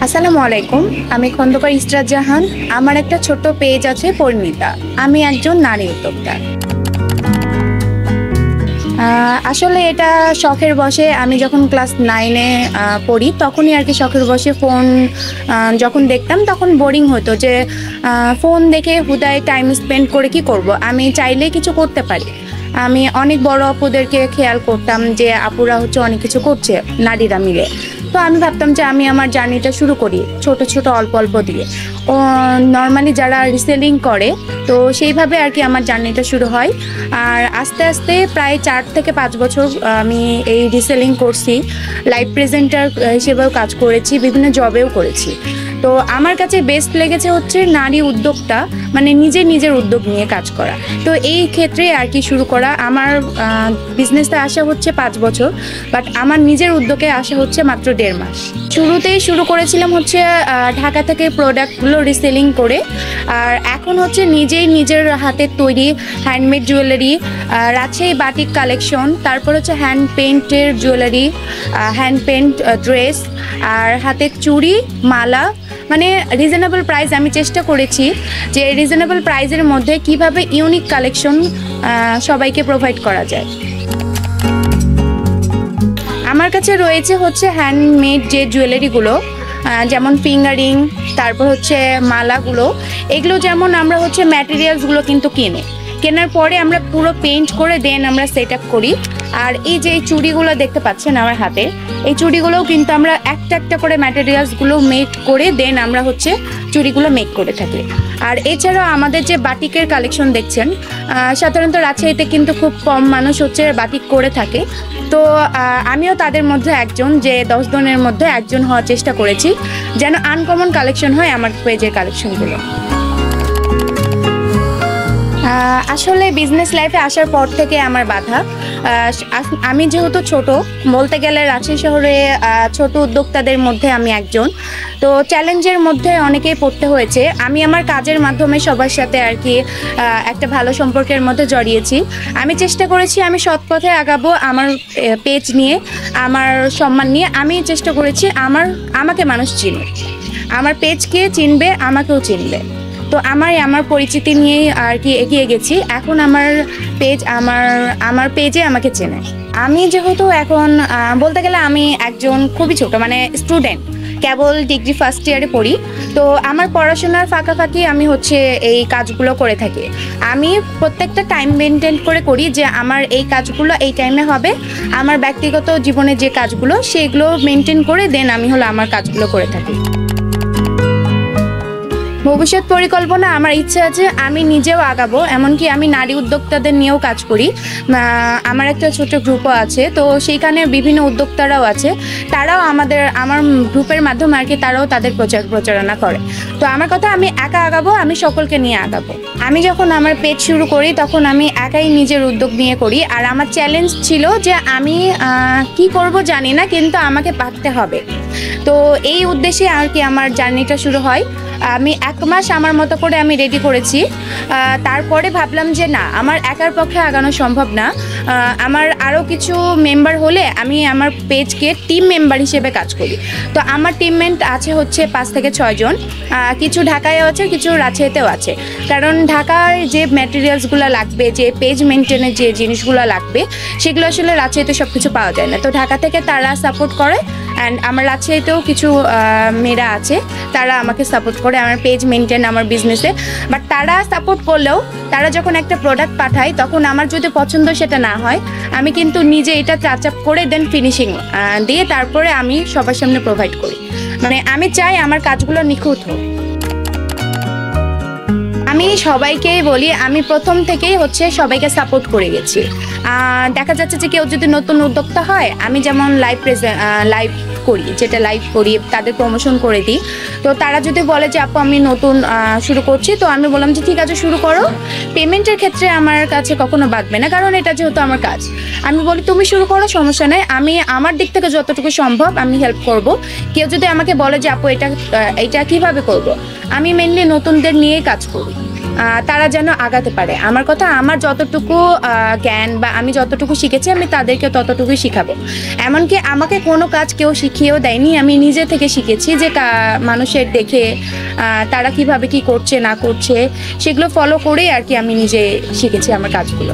আসসালামু আলাইকুম, আমি খন্দকার ইসরাত জাহান। আমার একটা ছোট্ট পেজ আছে পরিণীতা। আমি একজন নারী উদ্যোক্তা। আসলে এটা শখের বশে, আমি যখন ক্লাস 9-এ পড়ি তখনই আর কি শখের বশে ফোন যখন দেখতাম তখন বোরিং হতো যে ফোন দেখে হুদায় টাইম স্পেন্ড করে কি করব, আমি চাইলে কিছু করতে পারি। আমি অনেক বড় আপুদেরকে খেয়াল করতাম যে আপুরা হচ্ছে অনেক কিছু করছে নারীরা মিলে। তো আমি ভাবতাম যে আমি আমার জার্নিটা শুরু করি ছোট ছোট অল্প অল্প দিয়ে। ও নর্মালি যারা রিসেলিং করে, তো সেইভাবে আর কি আমার জার্নিটা শুরু হয়। আর আস্তে আস্তে প্রায় 4 থেকে 5 বছর আমি এই রিসেলিং করছি। লাইভ প্রেজেন্টার হিসেবেও কাজ করেছি, বিভিন্ন জবেও করেছি। তো আমার কাছে বেস্ট লেগেছে হচ্ছে নারী উদ্যোক্তা, মানে নিজের উদ্যোগ নিয়ে কাজ করা। তো এই ক্ষেত্রে আর কি শুরু করা। আমার বিজনেসে আসা হচ্ছে 5 বছর, বাট আমার নিজের উদ্যোগে আসা হচ্ছে মাত্র 1.5 মাস। শুরুতেই শুরু করেছিলাম হচ্ছে ঢাকা থেকে প্রোডাক্টগুলো রিসেলিং করে। আর এখন হচ্ছে নিজের হাতের তৈরি handmade jewellery, Rajshahi batik collection, তারপর হচ্ছে হ্যান্ড পেইন্টের জুয়েলারি, হ্যান্ড পেইন্ট ড্রেস, আর হাতের চুড়ি, মালা, মানে রিজনেবল প্রাইস। আমি চেষ্টা করেছি যে রিজনেবল প্রাইসের মধ্যে কিভাবে ইউনিক কালেকশন সবাইকে প্রোভাইড করা যায়। আমার কাছে রয়েছে হচ্ছে হ্যান্ডমেড যে জুয়েলারিগুলো, যেমন ফিঙ্গারিং, তারপর হচ্ছে মালাগুলো। এগুলো যেমন আমরা হচ্ছে ম্যাটেরিয়ালসগুলো কিন্তু কেনার পরে আমরা পুরো পেইন্ট করে দেন আমরা সেট আপ করি। আর এই যে এই চুড়িগুলো দেখতে পাচ্ছেন আমার হাতে, এই চুড়িগুলোও কিন্তু আমরা একটা একটা করে ম্যাটেরিয়ালসগুলো মেক করে দেন আমরা হচ্ছে চুড়িগুলো মেক করে থাকি। আর এছাড়াও আমাদের যে বাটিকের কালেকশন দেখছেন, সাধারণত রাজশাহীতে কিন্তু খুব কম মানুষ হচ্ছে বাটিক করে থাকে। তো আমিও তাদের মধ্যে একজন, যে 10 জনের মধ্যে একজন হওয়ার চেষ্টা করেছি যেন আনকমন কালেকশন হয় আমার পেজের কালেকশনগুলো। আসলে বিজনেস লাইফে আসার পর থেকে আমার বাধা, আমি যেহেতু ছোট, বলতে গেলে রাজশাহী শহরে ছোট উদ্যোক্তাদের মধ্যে আমি একজন। তো চ্যালেঞ্জের মধ্যে অনেকেই পড়তে হয়েছে। আমি আমার কাজের মাধ্যমে সবার সাথে আর কি একটা ভালো সম্পর্কের মধ্যে জড়িয়েছি। আমি চেষ্টা করেছি আমি সৎ পথে আগাবো, আমার পেজ নিয়ে, আমার সম্মান নিয়ে। আমি চেষ্টা করেছি আমাকে মানুষ চিনবে, আমার পেজকে চিনবে, আমাকেও চিনবে। তো আমার পরিচিতি নিয়েই আর কি এগিয়ে গেছি। এখন আমার পেজে আমাকে চেনে। আমি যেহেতু এখন বলতে গেলে আমি একজন খুবই ছোট, মানে স্টুডেন্ট, কেবল ডিগ্রি ফার্স্ট ইয়ারে পড়ি। তো আমার পড়াশোনার ফাঁকাফাঁকি আমি হচ্ছে এই কাজগুলো করে থাকি। আমি প্রত্যেকটা টাইম মেনটেন করে করি যে আমার এই কাজগুলো এই টাইমে হবে। আমার ব্যক্তিগত জীবনে যে কাজগুলো সেগুলো মেনটেন করে দেন আমি আমার কাজগুলো করে থাকি। ভবিষ্যৎ পরিকল্পনা, আমার ইচ্ছা আছে আমি নিজেও আগাবো, এমনকি আমি নারী উদ্যোক্তাদের নিয়েও কাজ করি। আমার একটা ছোট গ্রুপও আছে, তো সেইখানে বিভিন্ন উদ্যোক্তারাও আছে। তারাও আমার গ্রুপের মাধ্যমে আর কি তারাও তাদের প্রচারণা করে। তো আমার কথা, আমি একা আগাবো, আমি সকলকে নিয়ে আগাবো। আমি যখন আমার পেজ শুরু করি তখন আমি একাই নিজের উদ্যোগ নিয়ে করি। আর আমার চ্যালেঞ্জ ছিল যে আমি কি করব জানি না, কিন্তু আমাকে পারতে হবে। তো এই উদ্দেশ্যে আর কি আমার জার্নিটা শুরু হয়। আমি 1 মাস আমার মতো করে আমি রেডি করেছি। তারপরে ভাবলাম যে না, আমার একার পক্ষে আগানো সম্ভব না। আমার আরও কিছু মেম্বার হলে আমি আমার পেজকে টিম মেম্বার হিসেবে কাজ করি। তো আমার টিমমেট আছে হচ্ছে 5 থেকে 6 জন। কিছু ঢাকায়ও আছে, কিছু রাজশাহীতেও আছে। কারণ ঢাকার যে ম্যাটেরিয়ালসগুলো লাগবে, যে পেজ মেনটেনের যে জিনিসগুলো লাগবে, সেগুলো আসলে রাজশাহীতে সব কিছু পাওয়া যায় না। তো ঢাকা থেকে তারা সাপোর্ট করে। অ্যান্ড আমার রাজশাহীতেও কিছু মেয়েরা আছে, তারা আমাকে সাপোর্ট করে আমার পেজ মেনটেন, আমার বিজনেসে। বাট তারা সাপোর্ট করলেও তারা যখন একটা প্রোডাক্ট পাঠায়, তখন আমার যদি পছন্দ সেটা না হয়, আমি কিন্তু নিজে এটা টাচ আপ করে দেন ফিনিশিং দিয়ে তারপরে আমি সবার সামনে প্রোভাইড করি। মানে আমি চাই আমার কাজগুলো নিখুঁত হোক। আমি সবাইকেই বলি, আমি প্রথম থেকেই হচ্ছে সবাইকে সাপোর্ট করে গেছি। দেখা যাচ্ছে যে কেউ যদি নতুন উদ্যোক্তা হয়, আমি যেমন লাইভ করি, যেটা লাইভ করি তাদের প্রমোশন করে দিই। তো তারা যদি বলে যে আপু আমি নতুন শুরু করছি, তো আমি বললাম যে ঠিক আছে শুরু করো। পেমেন্টের ক্ষেত্রে আমার কাছে কখনো বাঁধবে না, কারণ এটা যেহেতু আমার কাজ। আমি বলি তুমি শুরু করো, সমস্যা নেই, আমি আমার দিক থেকে যতটুকু সম্ভব আমি হেল্প করব। কেউ যদি আমাকে বলে যে আপু এটা কিভাবে করব, আমি মেনলি নতুনদের নিয়েই কাজ করি। তারা যেন আগাতে পারে। আমার কথা, আমার যতটুকু জ্ঞান বা আমি যতটুকু শিখেছি আমি তাদেরকে ততটুকুই শিখাবো। এমনকি আমাকে কোনো কাজ কেউ শিখিয়েও দেয়নি, আমি নিজে থেকে শিখেছি যে মানুষের দেখে তারা কিভাবে কি করছে না করছে সেগুলো ফলো করেই আর কি আমি নিজে শিখেছি আমার কাজগুলো।